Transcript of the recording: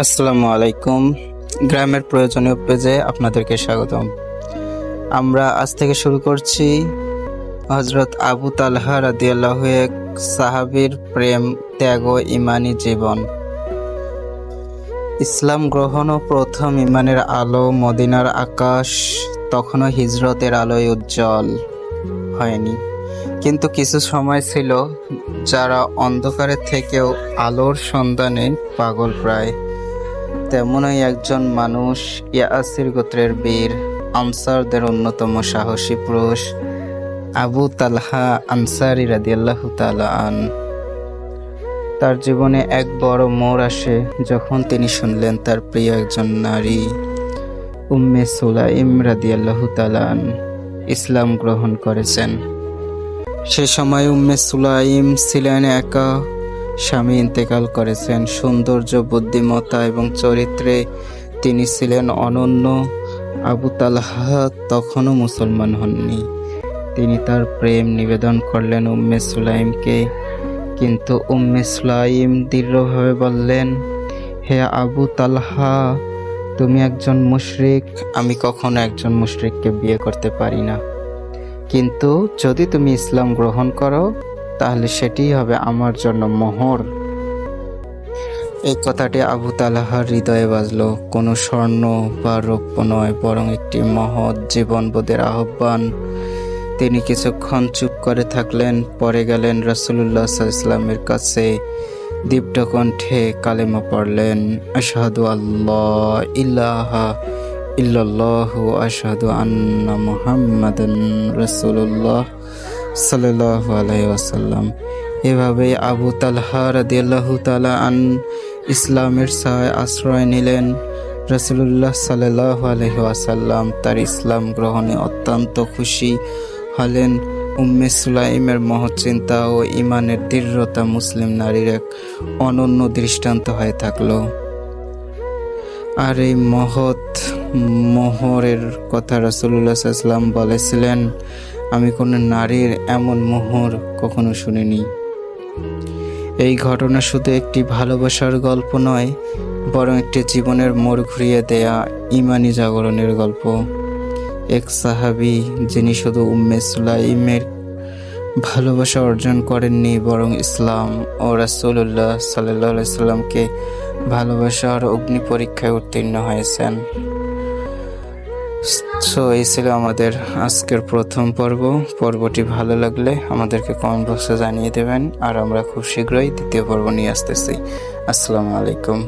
আসসালামু আলাইকুম। গ্রামের প্রয়োজনীয় পেজে আপনাদেরকে স্বাগতম। আমরা আজ থেকে শুরু করছি হযরত আবু তালহা রাদিয়াল্লাহু এক সাহাবীর প্রেম, ত্যাগ ও ঈমানী জীবন। ইসলাম গ্রহণ ও প্রথম ঈমানের আলো। মদিনার আকাশ তখনও হিজরতের আলোয় উজ্জ্বল হয়নি, কিন্তু কিছু সময় ছিল যারা অন্ধকারের থেকেও আলোর সন্ধানে পাগল প্রায়। তেমনই একজন মানুষ, ইয়াসির গোত্রের বীর, আনসারদের অন্যতম সাহসী পুরুষ আবু তালহা আনসারী রাদিয়াল্লাহু তাআলা আন। তার জীবনে এক বড় মোড় আসে যখন তিনি শুনলেন তার প্রিয় একজন নারী উম্মে সুলাইম রাদিয়াল্লাহু তাআলা আন ইসলাম গ্রহণ করেছেন। সে সময় উম্মে সুলাইম ছিলেন একা, স্বামী ইন্তেকাল করেছেন। সৌন্দর্য, বুদ্ধিমত্তা এবং চরিত্রে তিনি ছিলেন অনন্য। আবু তালহা তখনও মুসলমান হননি। তিনি তার প্রেম নিবেদন করলেন উম্মে সুলাইমকে, কিন্তু উম্মে সুলাইম দৃঢ়ভাবে বললেন, হে আবু তালহা, তুমি একজন মুশরিক, আমি কখনো একজন মুশরিককে বিয়ে করতে পারি না। কিন্তু যদি তুমি ইসলাম গ্রহণ করো তাহলে সেটিই হবে আমার জন্য মোহর। এই কথাটি আবু তালহার হৃদয়ে বাজল। কোনো স্বর্ণ বা রৌপ্য নয়, বরং একটি মহৎ জীবনবোধের আহ্বান। তিনি কিছুক্ষণ চুপ করে থাকলেন, পরে গেলেন রাসূলুল্লাহ সাল্লাল্লাহু আলাইহি ওয়াসাল্লামের কাছে, দীপ্ত কণ্ঠে কালেমা পড়লেন, আশহাদু আল্লা ইলাহা ইল্লাল্লাহু আশহাদু আন্না মুহাম্মাদান রাসূলুল্লাহ সাল্লাল্লাহু আলাইহি ওয়াসাল্লাম। এভাবেই আবু তালহা রাদিয়াল্লাহু তাআলা আন ইসলামের ছায়ায় আশ্রয় নিলেন। রাসূলুল্লাহ সাল্লাল্লাহু আলাইহি ওয়াসাল্লাম তার ইসলাম গ্রহণে অত্যন্ত খুশি হলেন। উম্মে সুলাইমের মহৎ চিন্তা ও ঈমানের দৃঢ়তা মুসলিম নারীর এক অনন্য দৃষ্টান্ত হয়ে থাকল। আর এই মহৎ মোহরের কথা রাসূলুল্লাহ সাল্লাল্লাহু আলাইহি ওয়াসাল্লাম বলেছিলেন, আমি কোনো নারীর এমন মোহর কখনো শুনিনি। এই ঘটনা শুধু একটি ভালোবাসার গল্প নয়, বরং একটি জীবনের মোড় ঘুরিয়ে দেয়া ঈমানি জাগরণের গল্প। এক সাহাবী যিনি শুধু উম্মে সুলাইমের ভালোবাসা অর্জন করেননি, বরং ইসলাম ও রাসূলুল্লাহ সাল্লাল্লাহু আলাইহি ওয়াসাল্লামকে ভালোবাসার অগ্নি পরীক্ষায় উত্তীর্ণ হয়েছেন। এই ছিল আমাদের আজকের প্রথম পর্বটি ভালো লাগলে আমাদেরকে কমেন্ট বক্সে জানিয়ে দেবেন, আর আমরা খুব শীঘ্রই দ্বিতীয় পর্ব নিয়ে আসতেছি। আসসালামু আলাইকুম।